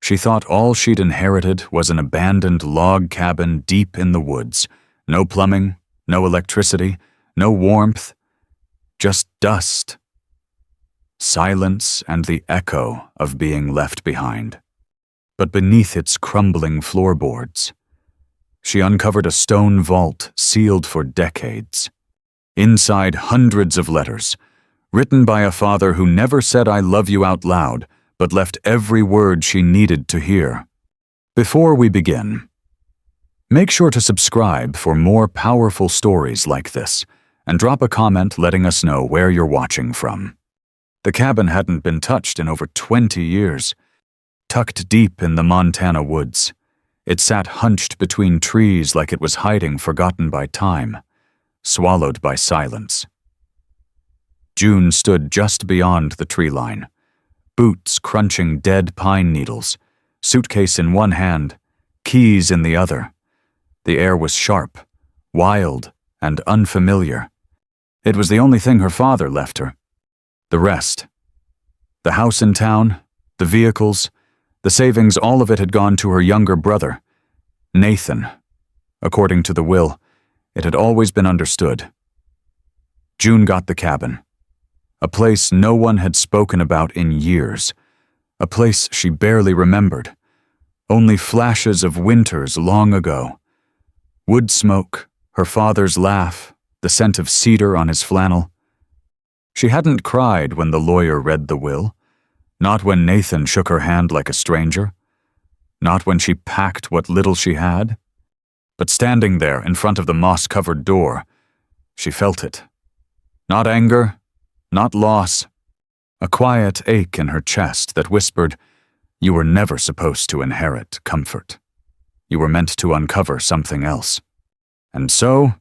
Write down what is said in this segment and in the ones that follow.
She thought all she'd inherited was an abandoned log cabin deep in the woods. No plumbing, no electricity, no warmth, just dust. Silence and the echo of being left behind. But beneath its crumbling floorboards, she uncovered a stone vault sealed for decades. Inside, hundreds of letters, written by a father who never said "I love you" out loud, but left every word she needed to hear. Before we begin, make sure to subscribe for more powerful stories like this, and drop a comment letting us know where you're watching from. The cabin hadn't been touched in over 20 years. Tucked deep in the Montana woods, it sat hunched between trees like it was hiding, forgotten by time, swallowed by silence. June stood just beyond the tree line, boots crunching dead pine needles, suitcase in one hand, keys in the other. The air was sharp, wild, and unfamiliar. It was the only thing her father left her. The rest, the house in town, the vehicles, the savings, all of it had gone to her younger brother, Nathan. According to the will, it had always been understood. June got the cabin, a place no one had spoken about in years, a place she barely remembered, only flashes of winters long ago. Wood smoke, her father's laugh, the scent of cedar on his flannel. She hadn't cried when the lawyer read the will, not when Nathan shook her hand like a stranger, not when she packed what little she had. But standing there in front of the moss-covered door, she felt it. Not anger, not loss, a quiet ache in her chest that whispered, "You were never supposed to inherit comfort. You were meant to uncover something else." And so,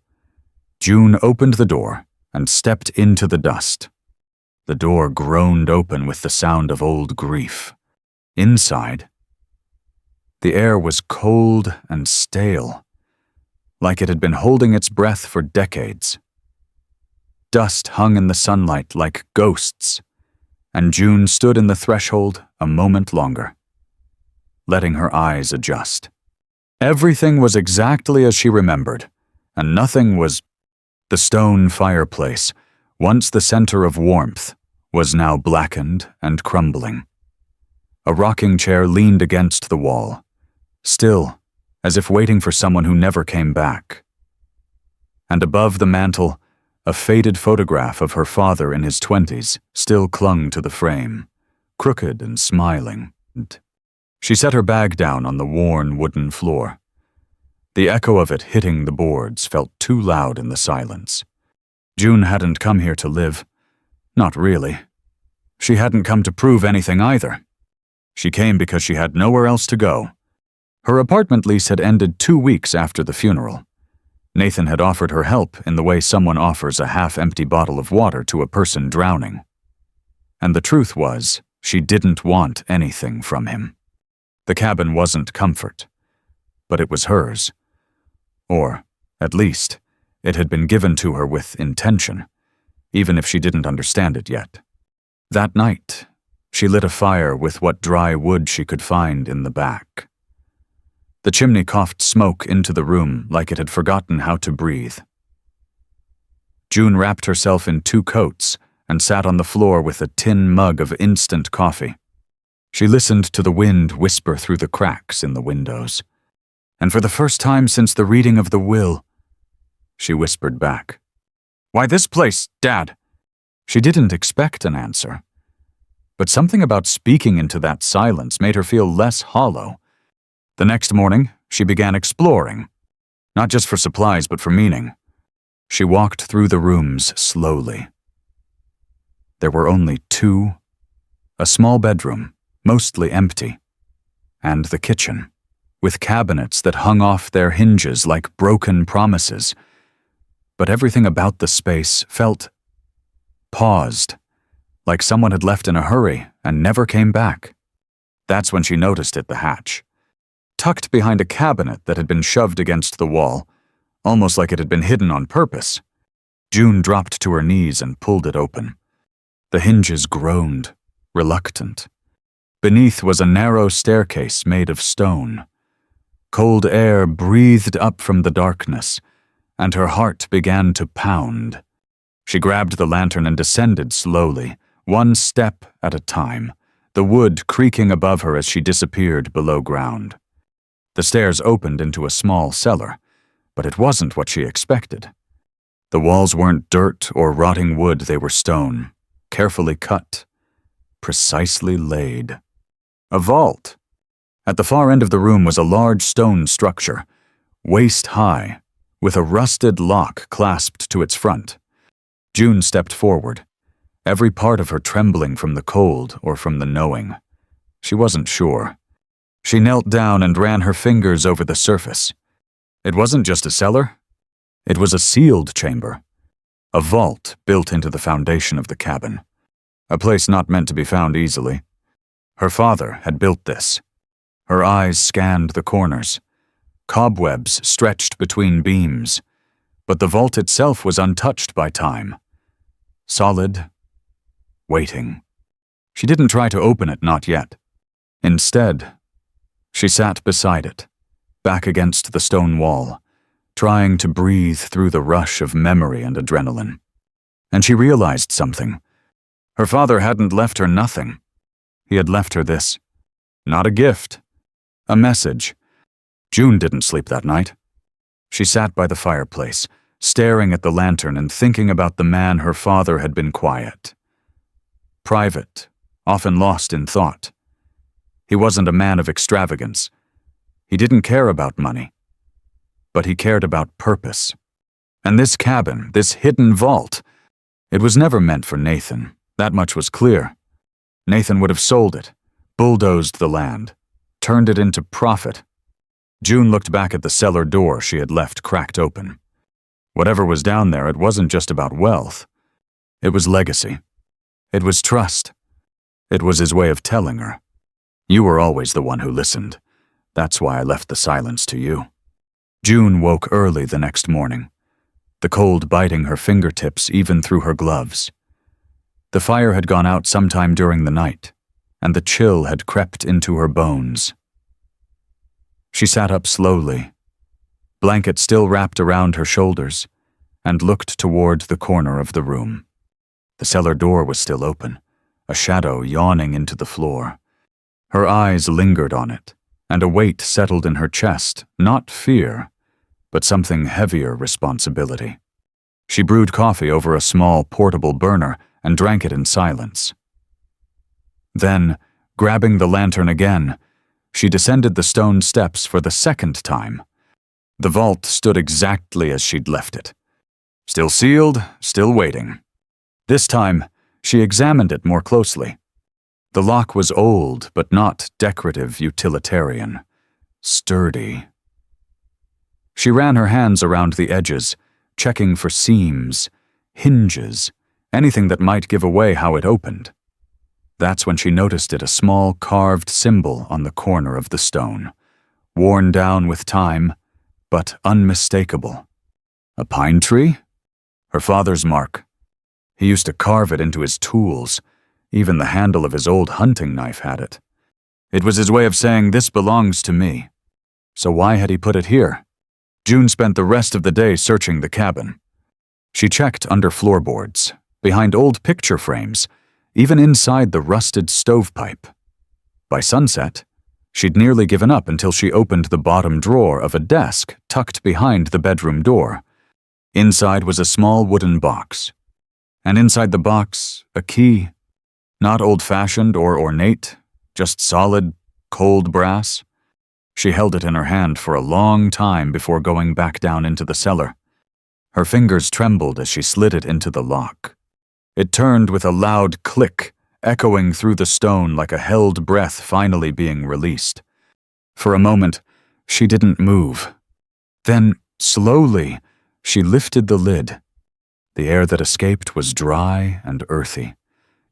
June opened the door and stepped into the dust. The door groaned open with the sound of old grief. Inside, the air was cold and stale, like it had been holding its breath for decades. Dust hung in the sunlight like ghosts, and June stood in the threshold a moment longer, letting her eyes adjust. Everything was exactly as she remembered, and nothing was. The stone fireplace, once the center of warmth, was now blackened and crumbling. A rocking chair leaned against the wall, still, as if waiting for someone who never came back. And above the mantel, a faded photograph of her father in his 20s still clung to the frame, crooked and smiling. She set her bag down on the worn wooden floor. The echo of it hitting the boards felt too loud in the silence. June hadn't come here to live. Not really. She hadn't come to prove anything either. She came because she had nowhere else to go. Her apartment lease had ended 2 weeks after the funeral. Nathan had offered her help in the way someone offers a half-empty bottle of water to a person drowning. And the truth was, she didn't want anything from him. The cabin wasn't comfort, but it was hers. Or, at least, it had been given to her with intention, even if she didn't understand it yet. That night, she lit a fire with what dry wood she could find in the back. The chimney coughed smoke into the room like it had forgotten how to breathe. June wrapped herself in 2 coats and sat on the floor with a tin mug of instant coffee. She listened to the wind whisper through the cracks in the windows. And for the first time since the reading of the will, she whispered back, "Why this place, Dad?" She didn't expect an answer, but something about speaking into that silence made her feel less hollow. The next morning, she began exploring, not just for supplies but for meaning. She walked through the rooms slowly. There were only 2, a small bedroom, mostly empty, and the kitchen, with cabinets that hung off their hinges like broken promises. But everything about the space felt paused, like someone had left in a hurry and never came back. That's when she noticed it, the hatch. Tucked behind a cabinet that had been shoved against the wall, almost like it had been hidden on purpose. June dropped to her knees and pulled it open. The hinges groaned, reluctant. Beneath was a narrow staircase made of stone. Cold air breathed up from the darkness, and her heart began to pound. She grabbed the lantern and descended slowly, one step at a time, the wood creaking above her as she disappeared below ground. The stairs opened into a small cellar, but it wasn't what she expected. The walls weren't dirt or rotting wood, they were stone, carefully cut, precisely laid. A vault. At the far end of the room was a large stone structure, waist-high, with a rusted lock clasped to its front. June stepped forward, every part of her trembling from the cold or from the knowing. She wasn't sure. She knelt down and ran her fingers over the surface. It wasn't just a cellar. It was a sealed chamber, a vault built into the foundation of the cabin, a place not meant to be found easily. Her father had built this. Her eyes scanned the corners. Cobwebs stretched between beams, but the vault itself was untouched by time. Solid, waiting. She didn't try to open it, not yet. Instead, she sat beside it, back against the stone wall, trying to breathe through the rush of memory and adrenaline. And she realized something. Her father hadn't left her nothing. He had left her this. Not a gift. A message. June didn't sleep that night. She sat by the fireplace, staring at the lantern and thinking about the man her father had been quiet. Private, often lost in thought. He wasn't a man of extravagance. He didn't care about money. But he cared about purpose. And this cabin, this hidden vault, it was never meant for Nathan. That much was clear. Nathan would have sold it, bulldozed the land, turned it into profit. June looked back at the cellar door she had left cracked open. Whatever was down there, it wasn't just about wealth. It was legacy. It was trust. It was his way of telling her, "You were always the one who listened. That's why I left the silence to you." June woke early the next morning, the cold biting her fingertips even through her gloves. The fire had gone out sometime during the night, and the chill had crept into her bones. She sat up slowly, blanket still wrapped around her shoulders, and looked toward the corner of the room. The cellar door was still open, a shadow yawning into the floor. Her eyes lingered on it, and a weight settled in her chest, not fear, but something heavier responsibility. She brewed coffee over a small portable burner and drank it in silence. Then, grabbing the lantern again, she descended the stone steps for the second time. The vault stood exactly as she'd left it. Still sealed, still waiting. This time, she examined it more closely. The lock was old, but not decorative utilitarian. Sturdy. She ran her hands around the edges, checking for seams, hinges, anything that might give away how it opened. That's when she noticed a small carved symbol on the corner of the stone, worn down with time, but unmistakable. A pine tree? Her father's mark. He used to carve it into his tools. Even the handle of his old hunting knife had it. It was his way of saying, "This belongs to me." So why had he put it here? June spent the rest of the day searching the cabin. She checked under floorboards, behind old picture frames, even inside the rusted stovepipe. By sunset, she'd nearly given up until she opened the bottom drawer of a desk tucked behind the bedroom door. Inside was a small wooden box. And inside the box, a key. Not old-fashioned or ornate, just solid, cold brass. She held it in her hand for a long time before going back down into the cellar. Her fingers trembled as she slid it into the lock. It turned with a loud click, echoing through the stone like a held breath finally being released. For a moment, she didn't move. Then, slowly, she lifted the lid. The air that escaped was dry and earthy,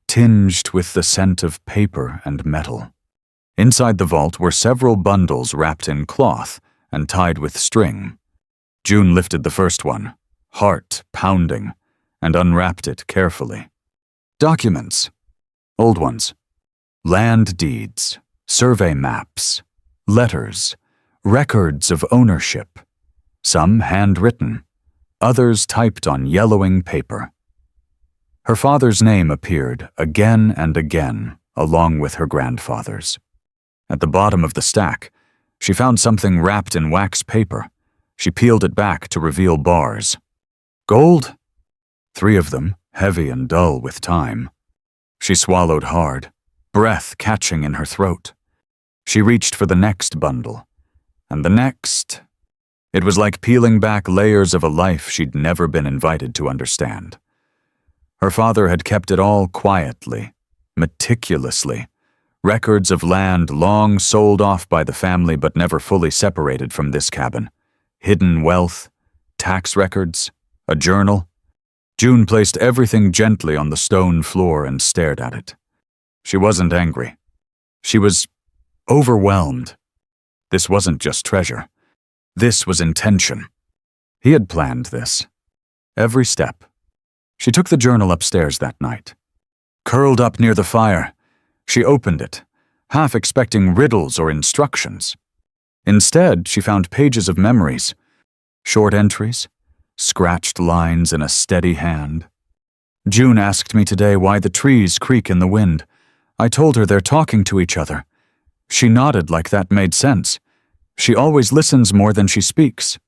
tinged with the scent of paper and metal. Inside the vault were several bundles wrapped in cloth and tied with string. June lifted the first one, heart pounding, and unwrapped it carefully. Documents. Old ones. Land deeds, survey maps, letters, records of ownership, some handwritten, others typed on yellowing paper. Her father's name appeared again and again, along with her grandfather's. At the bottom of the stack, she found something wrapped in wax paper. She peeled it back to reveal bars. Gold? 3 of them, heavy and dull with time. She swallowed hard, breath catching in her throat. She reached for the next bundle, and the next. It was like peeling back layers of a life she'd never been invited to understand. Her father had kept it all quietly, meticulously. Records of land long sold off by the family but never fully separated from this cabin. Hidden wealth, tax records, a journal. June placed everything gently on the stone floor and stared at it. She wasn't angry. She was overwhelmed. This wasn't just treasure. This was intention. He had planned this. Every step. She took the journal upstairs that night. Curled up near the fire, she opened it, half expecting riddles or instructions. Instead, she found pages of memories, short entries, scratched lines in a steady hand. June asked me today why the trees creak in the wind. I told her they're talking to each other. She nodded like that made sense. She always listens more than she speaks.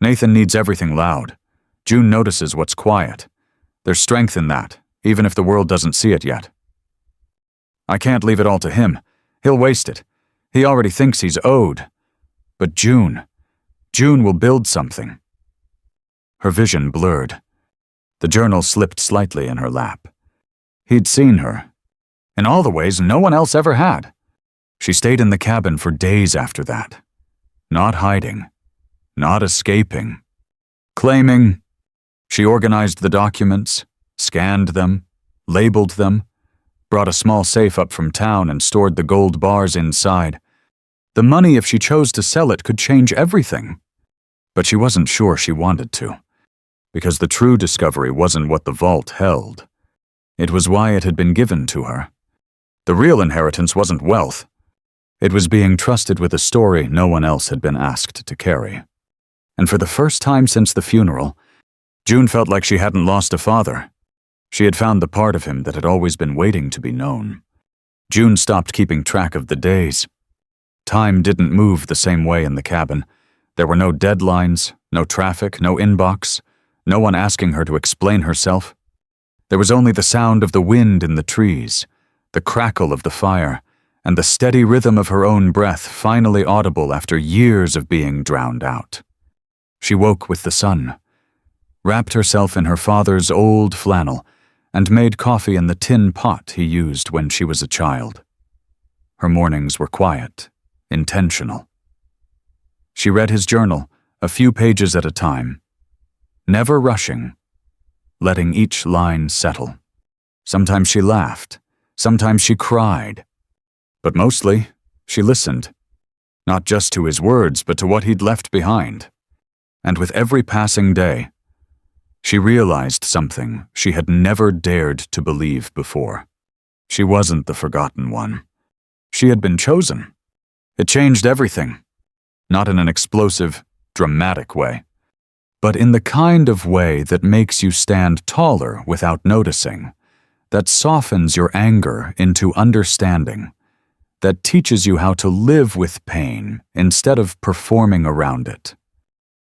Nathan needs everything loud. June notices what's quiet. There's strength in that, even if the world doesn't see it yet. I can't leave it all to him. He'll waste it. He already thinks he's owed. But June will build something. Her vision blurred. The journal slipped slightly in her lap. He'd seen her. In all the ways no one else ever had. She stayed in the cabin for days after that. Not hiding. Not escaping. Claiming. She organized the documents, scanned them, labeled them, brought a small safe up from town and stored the gold bars inside. The money, if she chose to sell it, could change everything. But she wasn't sure she wanted to, because the true discovery wasn't what the vault held. It was why it had been given to her. The real inheritance wasn't wealth. It was being trusted with a story no one else had been asked to carry. And for the first time since the funeral, June felt like she hadn't lost a father. She had found the part of him that had always been waiting to be known. June stopped keeping track of the days. Time didn't move the same way in the cabin. There were no deadlines, no traffic, no inbox, no one asking her to explain herself. There was only the sound of the wind in the trees, the crackle of the fire, and the steady rhythm of her own breath finally audible after years of being drowned out. She woke with the sun, wrapped herself in her father's old flannel, and made coffee in the tin pot he used when she was a child. Her mornings were quiet, intentional. She read his journal, a few pages at a time, never rushing, letting each line settle. Sometimes she laughed, sometimes she cried, but mostly she listened, not just to his words, but to what he'd left behind. And with every passing day, she realized something she had never dared to believe before. She wasn't the forgotten one. She had been chosen. It changed everything. Not in an explosive, dramatic way, but in the kind of way that makes you stand taller without noticing, that softens your anger into understanding, that teaches you how to live with pain instead of performing around it.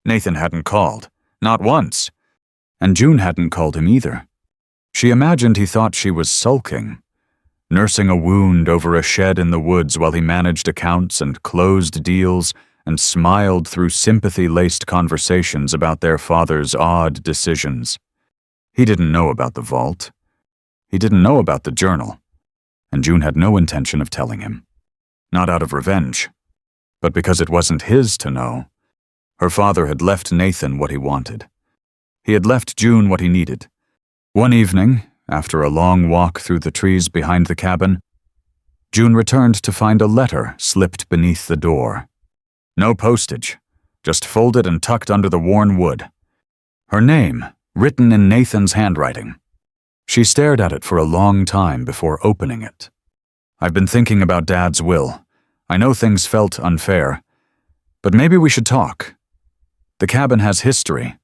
Nathan hadn't called, not once, and June hadn't called him either. She imagined he thought she was sulking, nursing a wound over a shed in the woods while he managed accounts and closed deals and smiled through sympathy-laced conversations about their father's odd decisions. He didn't know about the vault. He didn't know about the journal, and June had no intention of telling him. Not out of revenge, but because it wasn't his to know. Her father had left Nathan what he wanted. He had left June what he needed. One evening, after a long walk through the trees behind the cabin, June returned to find a letter slipped beneath the door. No postage, just folded and tucked under the worn wood. Her name, written in Nathan's handwriting. She stared at it for a long time before opening it. I've been thinking about Dad's will. I know things felt unfair, but maybe we should talk. The cabin has history.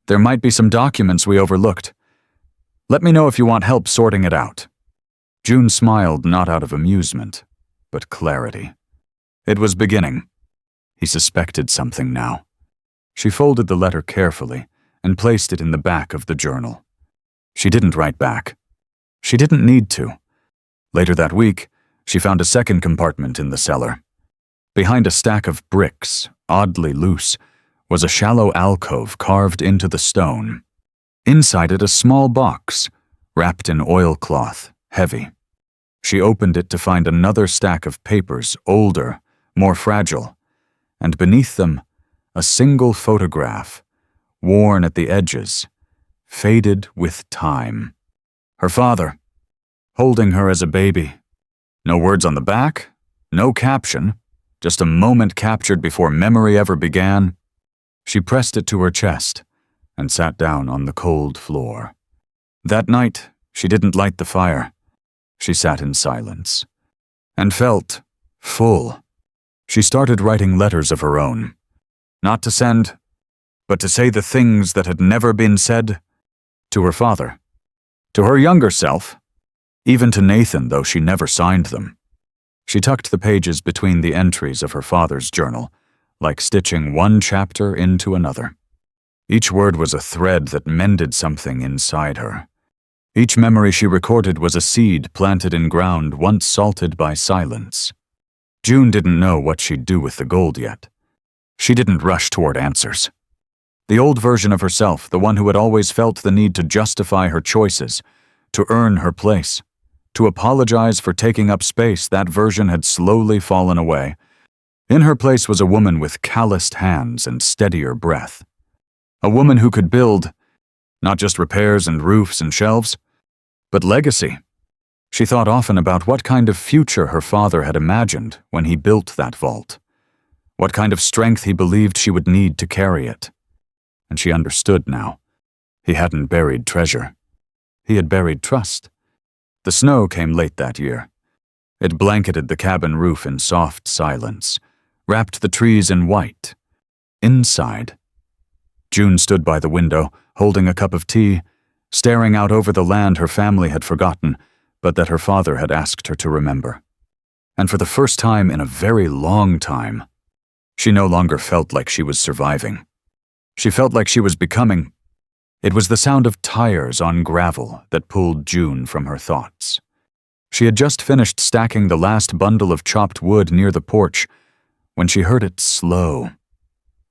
There might be some documents we overlooked. Let me know if you want help sorting it out." June smiled, not out of amusement, but clarity. It was beginning. He suspected something now. She folded the letter carefully and placed it in the back of the journal. She didn't write back. She didn't need to. Later that week, she found a second compartment in the cellar. Behind a stack of bricks, oddly loose, was a shallow alcove carved into the stone. Inside it, a small box, wrapped in oilcloth, heavy. She opened it to find another stack of papers, older, more fragile, and beneath them, a single photograph, worn at the edges, faded with time. Her father, holding her as a baby. No words on the back, no caption, just a moment captured before memory ever began. She pressed it to her chest and sat down on the cold floor. That night, she didn't light the fire. She sat in silence and felt full. She started writing letters of her own, not to send, but to say the things that had never been said, to her father, to her younger self, even to Nathan, though she never signed them. She tucked the pages between the entries of her father's journal, like stitching one chapter into another. Each word was a thread that mended something inside her. Each memory she recorded was a seed planted in ground once salted by silence. June didn't know what she'd do with the gold yet. She didn't rush toward answers. The old version of herself, the one who had always felt the need to justify her choices, to earn her place, to apologize for taking up space, that version had slowly fallen away. In her place was a woman with calloused hands and steadier breath. A woman who could build, not just repairs and roofs and shelves, but legacy. She thought often about what kind of future her father had imagined when he built that vault, what kind of strength he believed she would need to carry it. And she understood now. He hadn't buried treasure. He had buried trust. The snow came late that year. It blanketed the cabin roof in soft silence, wrapped the trees in white. Inside, June stood by the window, holding a cup of tea, staring out over the land her family had forgotten, but that her father had asked her to remember. And for the first time in a very long time, she no longer felt like she was surviving. She felt like she was becoming. It was the sound of tires on gravel that pulled June from her thoughts. She had just finished stacking the last bundle of chopped wood near the porch when she heard it slow,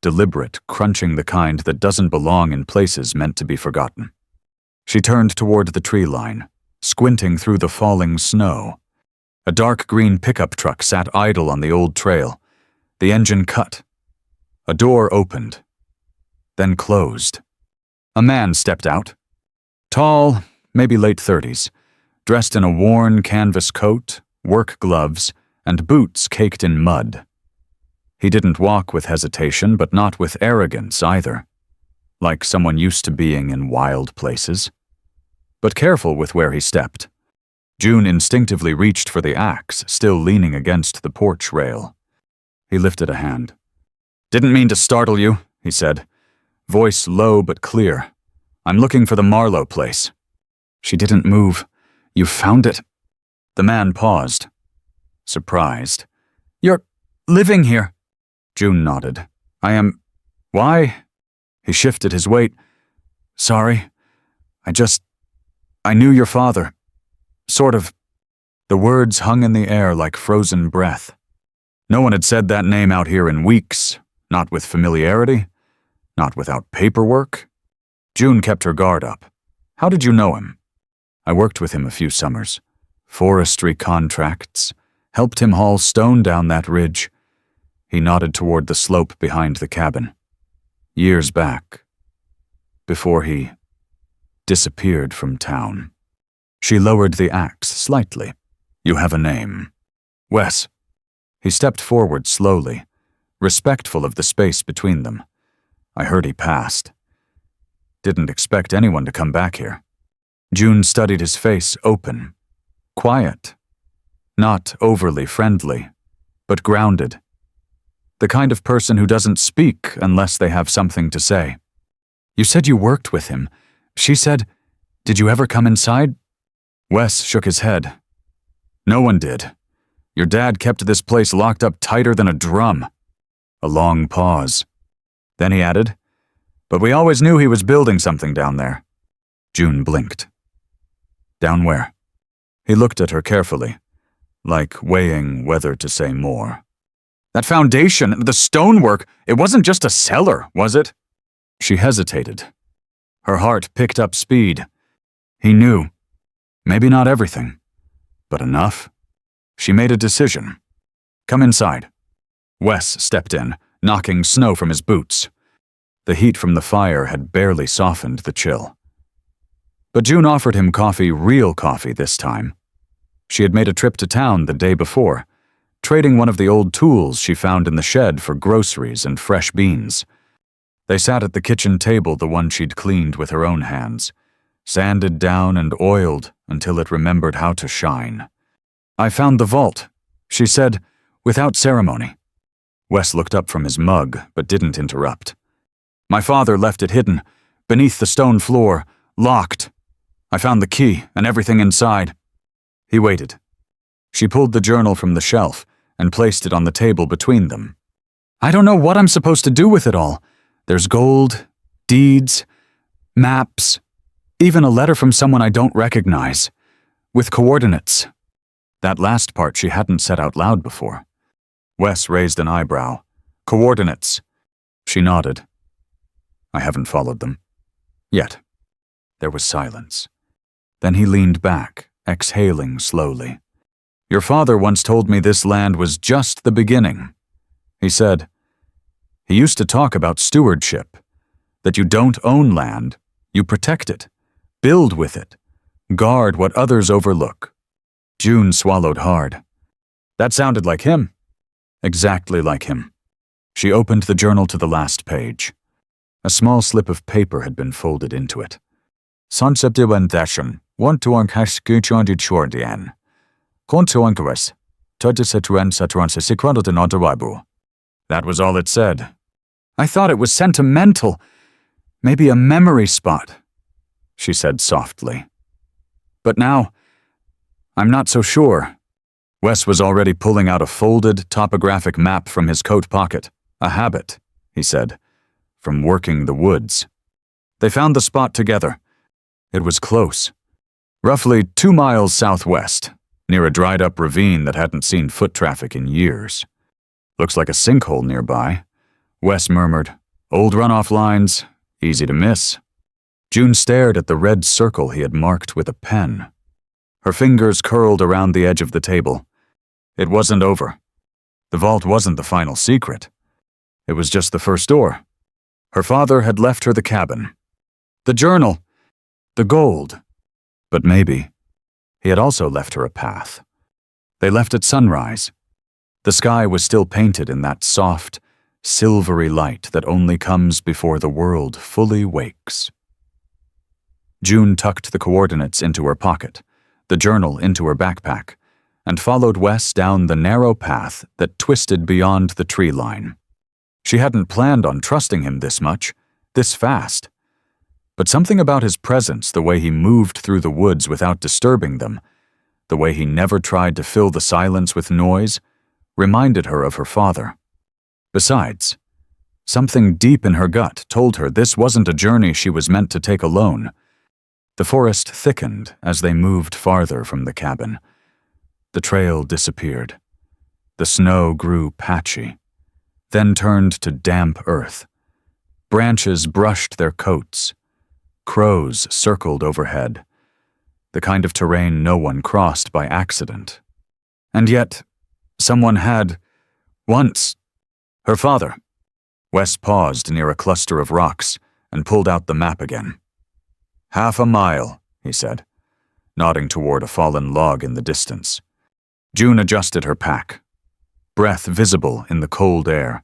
deliberate crunching, the kind that doesn't belong in places meant to be forgotten. She turned toward the tree line, squinting through the falling snow. A dark green pickup truck sat idle on the old trail. The engine cut. A door opened, then closed. A man stepped out. Tall, maybe late 30s, dressed in a worn canvas coat, work gloves, and boots caked in mud. He didn't walk with hesitation, but not with arrogance either, like someone used to being in wild places. But careful with where he stepped. June instinctively reached for the axe, still leaning against the porch rail. He lifted a hand. "Didn't mean to startle you," he said, voice low but clear. "I'm looking for the Marlowe place." She didn't move. "You found it?" The man paused, surprised. "You're living here?" June nodded. "I am. Why?" He shifted his weight. "Sorry. I knew your father. Sort of." The words hung in the air like frozen breath. No one had said that name out here in weeks, not with familiarity, not without paperwork. June kept her guard up. "How did you know him?" "I worked with him a few summers. Forestry contracts. Helped him haul stone down that ridge." He nodded toward the slope behind the cabin. "Years back. Before he disappeared from town." She lowered the axe slightly. "You have a name." "Wes." He stepped forward slowly, respectful of the space between them. "I heard he passed. Didn't expect anyone to come back here." June studied his face, open, quiet, Not overly friendly, but grounded. The kind of person who doesn't speak unless they have something to say. "You said you worked with him," she said. "Did you ever come inside?" Wes shook his head. "No one did. Your dad kept this place locked up tighter than a drum." A long pause. Then he added, "But we always knew he was building something down there." June blinked. "Down where?" He looked at her carefully, like weighing whether to say more. "That foundation, the stonework, it wasn't just a cellar, was it?" She hesitated. Her heart picked up speed. He knew. Maybe not everything, but enough. She made a decision. "Come inside." Wes stepped in, knocking snow from his boots. The heat from the fire had barely softened the chill. But June offered him coffee, real coffee this time. She had made a trip to town the day before, trading one of the old tools she found in the shed for groceries and fresh beans. They sat at the kitchen table, the one she'd cleaned with her own hands, sanded down and oiled until it remembered how to shine. "I found the vault," she said, without ceremony. Wes looked up from his mug, but didn't interrupt. "My father left it hidden, beneath the stone floor, locked. I found the key and everything inside." He waited. She pulled the journal from the shelf and placed it on the table between them. "I don't know what I'm supposed to do with it all. There's gold, deeds, maps, even a letter from someone I don't recognize, with coordinates." That last part she hadn't said out loud before. Wes raised an eyebrow. "Coordinates." She nodded. "I haven't followed them. Yet." There was silence. Then he leaned back, exhaling slowly. "Your father once told me this land was just the beginning," he said. "He used to talk about stewardship, that you don't own land, you protect it, build with it, guard what others overlook." June swallowed hard. That sounded like him. Exactly like him. She opened the journal to the last page. A small slip of paper had been folded into it. "Sonseptiwendation, want to Chordian. Kontuankares, Todisatuen Satranse Sequandodenodarabu." That was all it said. "I thought it was sentimental. Maybe a memory spot," she said softly. "But now, I'm not so sure." Wes was already pulling out a folded topographic map from his coat pocket. "A habit," he said, "from working the woods." They found the spot together. It was close. Roughly 2 miles southwest, near a dried-up ravine that hadn't seen foot traffic in years. "Looks like a sinkhole nearby," Wes murmured. "Old runoff lines, easy to miss." June stared at the red circle he had marked with a pen. Her fingers curled around the edge of the table. It wasn't over. The vault wasn't the final secret. It was just the first door. Her father had left her the cabin, the journal, the gold. But maybe he had also left her a path. They left at sunrise. The sky was still painted in that soft, silvery light that only comes before the world fully wakes. June tucked the coordinates into her pocket, the journal into her backpack, and followed Wes down the narrow path that twisted beyond the tree line. She hadn't planned on trusting him this much, this fast. But something about his presence, the way he moved through the woods without disturbing them, the way he never tried to fill the silence with noise, reminded her of her father. Besides, something deep in her gut told her this wasn't a journey she was meant to take alone. The forest thickened as they moved farther from the cabin. The trail disappeared. The snow grew patchy, then turned to damp earth. Branches brushed their coats. Crows circled overhead, the kind of terrain no one crossed by accident. And yet, someone had, once, her father. Wes paused near a cluster of rocks and pulled out the map again. "Half a mile," he said, nodding toward a fallen log in the distance. June adjusted her pack, breath visible in the cold air.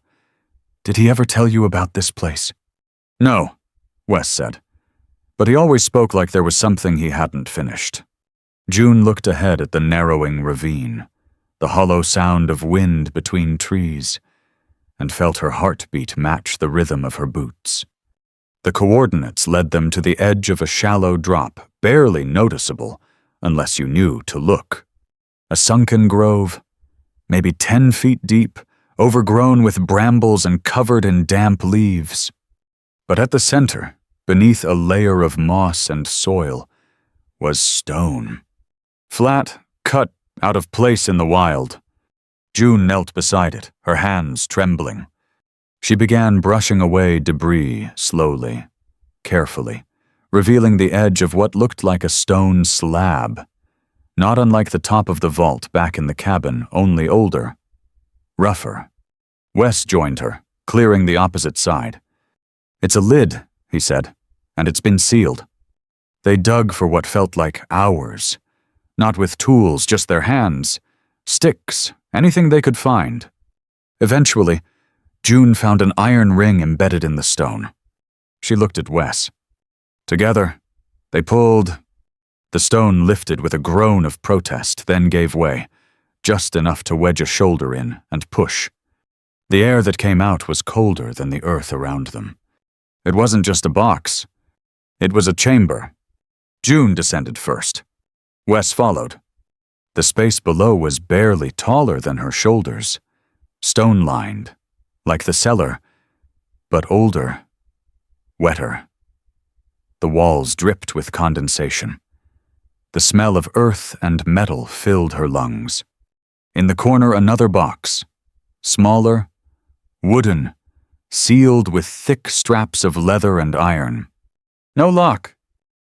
"Did he ever tell you about this place?" "No," Wes said. But he always spoke like there was something he hadn't finished. June looked ahead at the narrowing ravine. the hollow sound of wind between trees, and felt her heartbeat match the rhythm of her boots. The coordinates led them to the edge of a shallow drop, barely noticeable unless you knew to look. A sunken grove, maybe 10 feet deep, overgrown with brambles and covered in damp leaves. But at the center, beneath a layer of moss and soil, was stone. Flat, cut out of place in the wild. June knelt beside it, her hands trembling. She began brushing away debris slowly, carefully, revealing the edge of what looked like a stone slab, not unlike the top of the vault back in the cabin, only older, rougher. Wes joined her, clearing the opposite side. "It's a lid," he said, "and it's been sealed." They dug for what felt like hours, not with tools, just their hands, sticks, anything they could find. Eventually, June found an iron ring embedded in the stone. She looked at Wes. Together, they pulled. The stone lifted with a groan of protest, then gave way, just enough to wedge a shoulder in and push. The air that came out was colder than the earth around them. It wasn't just a box. It was a chamber. June descended first. Wes followed. The space below was barely taller than her shoulders, stone-lined, like the cellar, but older, wetter. The walls dripped with condensation. The smell of earth and metal filled her lungs. In the corner, another box, smaller, wooden, sealed with thick straps of leather and iron. No lock.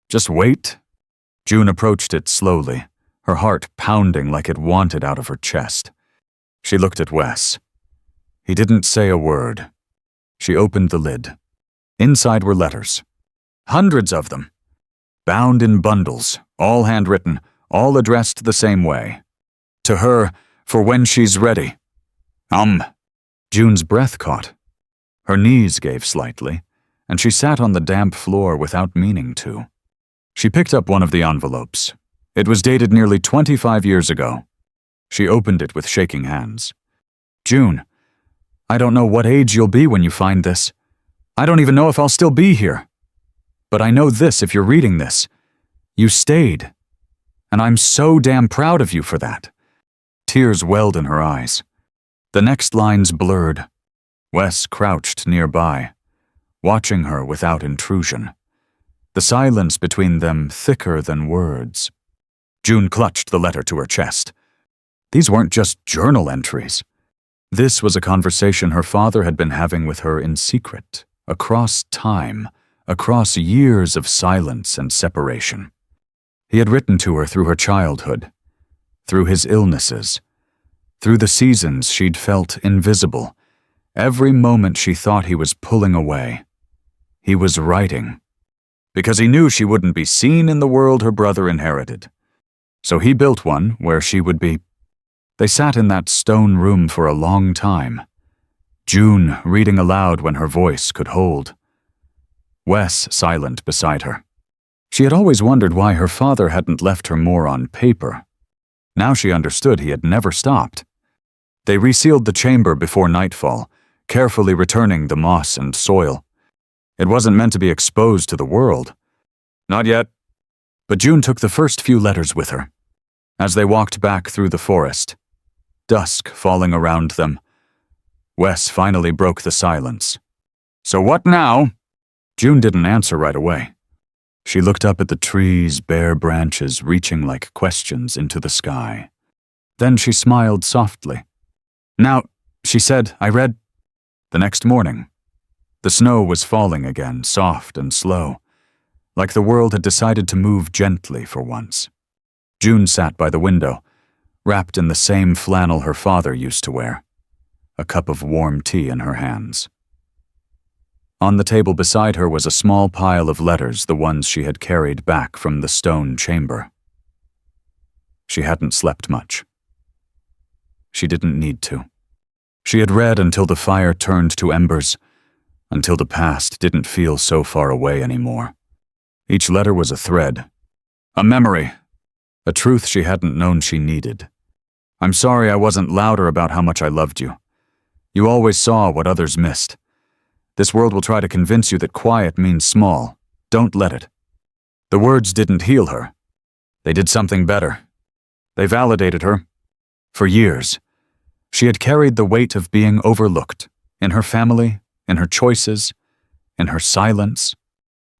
Just wait. June approached it slowly, her heart pounding like it wanted out of her chest. She looked at Wes. He didn't say a word. She opened the lid. Inside were letters. Hundreds of them. Bound in bundles, all handwritten, all addressed the same way. To her, for when she's ready. June's breath caught. Her knees gave slightly, and she sat on the damp floor without meaning to. She picked up one of the envelopes. It was dated nearly 25 years ago. She opened it with shaking hands. "June, I don't know what age you'll be when you find this. I don't even know if I'll still be here. But I know this if you're reading this. You stayed. And I'm so damn proud of you for that." Tears welled in her eyes. The next lines blurred. Wes crouched nearby, watching her without intrusion. The silence between them thicker than words. June clutched the letter to her chest. These weren't just journal entries. This was a conversation her father had been having with her in secret, across time, across years of silence and separation. He had written to her through her childhood, through his illnesses, through the seasons she'd felt invisible. Every moment she thought he was pulling away. He was writing. Because he knew she wouldn't be seen in the world her brother inherited. So he built one where she would be. They sat in that stone room for a long time, June reading aloud when her voice could hold. Wes silent beside her. She had always wondered why her father hadn't left her more on paper. Now she understood he had never stopped. They resealed the chamber before nightfall, carefully returning the moss and soil. It wasn't meant to be exposed to the world. Not yet. But June took the first few letters with her. As they walked back through the forest, dusk falling around them, Wes finally broke the silence. "So what now?" June didn't answer right away. She looked up at the trees' bare branches reaching like questions into the sky. Then she smiled softly. "Now," she said, "I read." The next morning, the snow was falling again, soft and slow, like the world had decided to move gently for once. June sat by the window, wrapped in the same flannel her father used to wear, a cup of warm tea in her hands. On the table beside her was a small pile of letters, the ones she had carried back from the stone chamber. She hadn't slept much. She didn't need to. She had read until the fire turned to embers, until the past didn't feel so far away anymore. Each letter was a thread, a memory, a truth she hadn't known she needed. I'm sorry I wasn't louder about how much I loved you. You always saw what others missed. This world will try to convince you that quiet means small. Don't let it." The words didn't heal her. They did something better. They validated her. For years, she had carried the weight of being overlooked, in her family, in her choices, in her silence.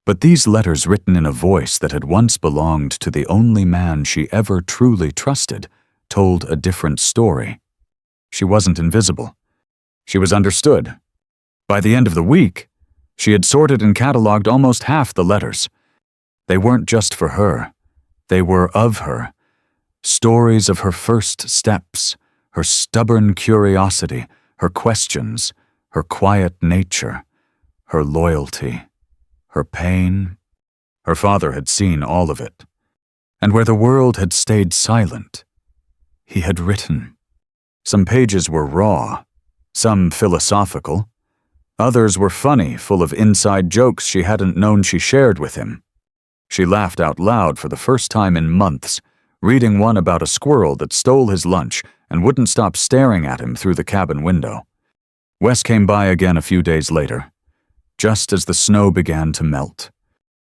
But these letters written in a voice that had once belonged to the only man she ever truly trusted told a different story. She wasn't invisible. She was understood. By the end of the week, she had sorted and cataloged almost half the letters. They weren't just for her. They were of her. Stories of her first steps, her stubborn curiosity, her questions, her quiet nature, her loyalty, her pain. Her father had seen all of it. And where the world had stayed silent, he had written. Some pages were raw, some philosophical. Others were funny, full of inside jokes she hadn't known she shared with him. She laughed out loud for the first time in months, reading one about a squirrel that stole his lunch and wouldn't stop staring at him through the cabin window. Wes came by again a few days later, just as the snow began to melt.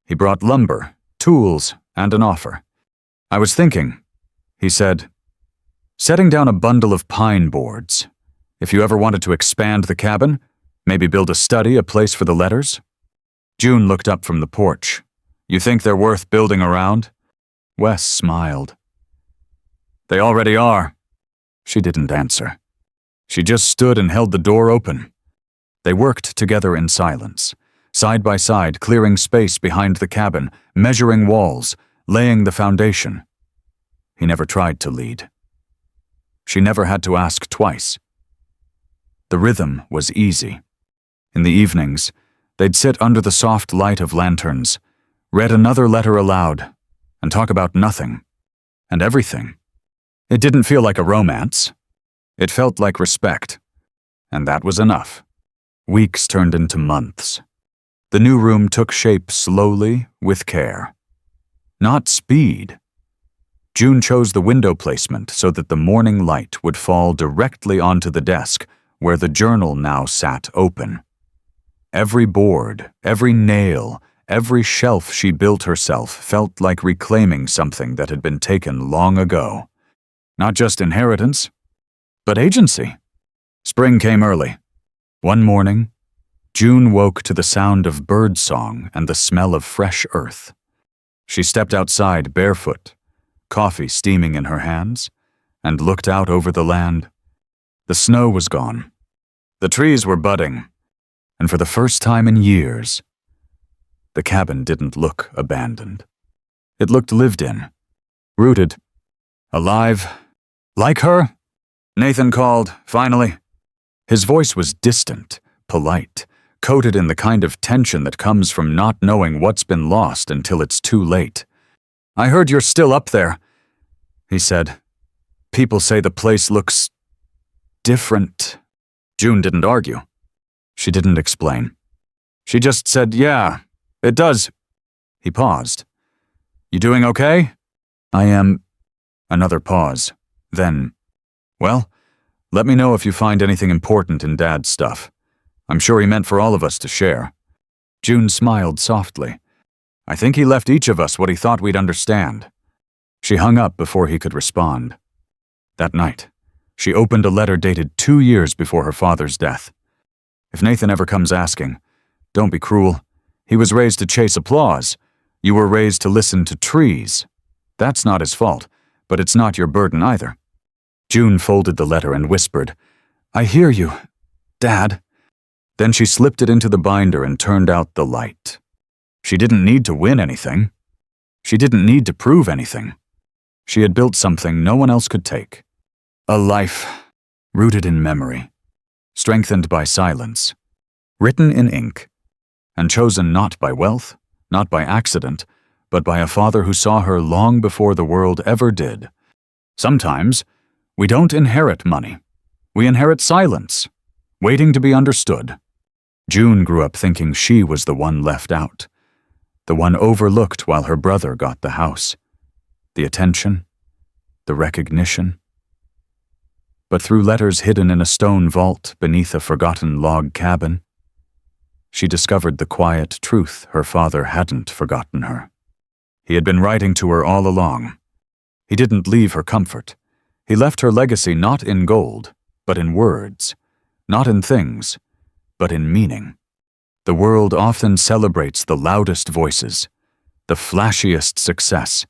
He brought lumber, tools, and an offer. "I was thinking," he said, "setting down a bundle of pine boards. If you ever wanted to expand the cabin, maybe build a study, a place for the letters?" June looked up from the porch. "You think they're worth building around?" Wes smiled. "They already are." She didn't answer. She just stood and held the door open. They worked together in silence, side by side, clearing space behind the cabin, measuring walls, laying the foundation. He never tried to lead. She never had to ask twice. The rhythm was easy. In the evenings, they'd sit under the soft light of lanterns, read another letter aloud, and talk about nothing and everything. It didn't feel like a romance. It felt like respect, and that was enough. Weeks turned into months. The new room took shape slowly, with care. Not speed. June chose the window placement so that the morning light would fall directly onto the desk where the journal now sat open. Every board, every nail, every shelf she built herself felt like reclaiming something that had been taken long ago. Not just inheritance, but agency. Spring came early. One morning, June woke to the sound of birdsong and the smell of fresh earth. She stepped outside barefoot, coffee steaming in her hands, and looked out over the land. The snow was gone. The trees were budding, and for the first time in years, the cabin didn't look abandoned. It looked lived in, rooted, alive. "Like her?" Nathan called, finally. His voice was distant, polite, coated in the kind of tension that comes from not knowing what's been lost until it's too late. "I heard you're still up there," he said. "People say the place looks different." June didn't argue. She didn't explain. She just said, "Yeah, it does." He paused. "You doing okay?" "I am." Another pause. Then, "Well, let me know if you find anything important in Dad's stuff. I'm sure he meant for all of us to share." June smiled softly. "I think he left each of us what he thought we'd understand." She hung up before he could respond. That night, she opened a letter dated 2 years before her father's death. "If Nathan ever comes asking, don't be cruel. He was raised to chase applause. You were raised to listen to trees. That's not his fault, but it's not your burden either." June folded the letter and whispered, "I hear you, Dad." Then she slipped it into the binder and turned out the light. She didn't need to win anything. She didn't need to prove anything. She had built something no one else could take. A life rooted in memory, strengthened by silence, written in ink, and chosen not by wealth, not by accident, but by a father who saw her long before the world ever did. Sometimes, we don't inherit money. We inherit silence, waiting to be understood. June grew up thinking she was the one left out, the one overlooked while her brother got the house. The attention, the recognition. but through letters hidden in a stone vault beneath a forgotten log cabin, she discovered the quiet truth her father hadn't forgotten her. He had been writing to her all along. He didn't leave her comfort. He left her legacy not in gold, but in words, not in things, but in meaning. The world often celebrates the loudest voices, the flashiest success.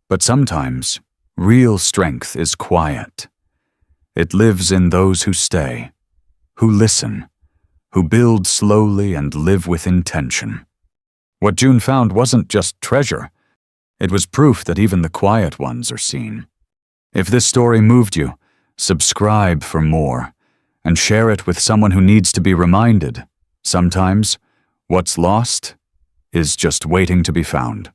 But sometimes, real strength is quiet. It lives in those who stay, who listen, who build slowly and live with intention. What June found wasn't just treasure. It was proof that even the quiet ones are seen. If this story moved you, subscribe for more, and share it with someone who needs to be reminded. Sometimes, what's lost is just waiting to be found.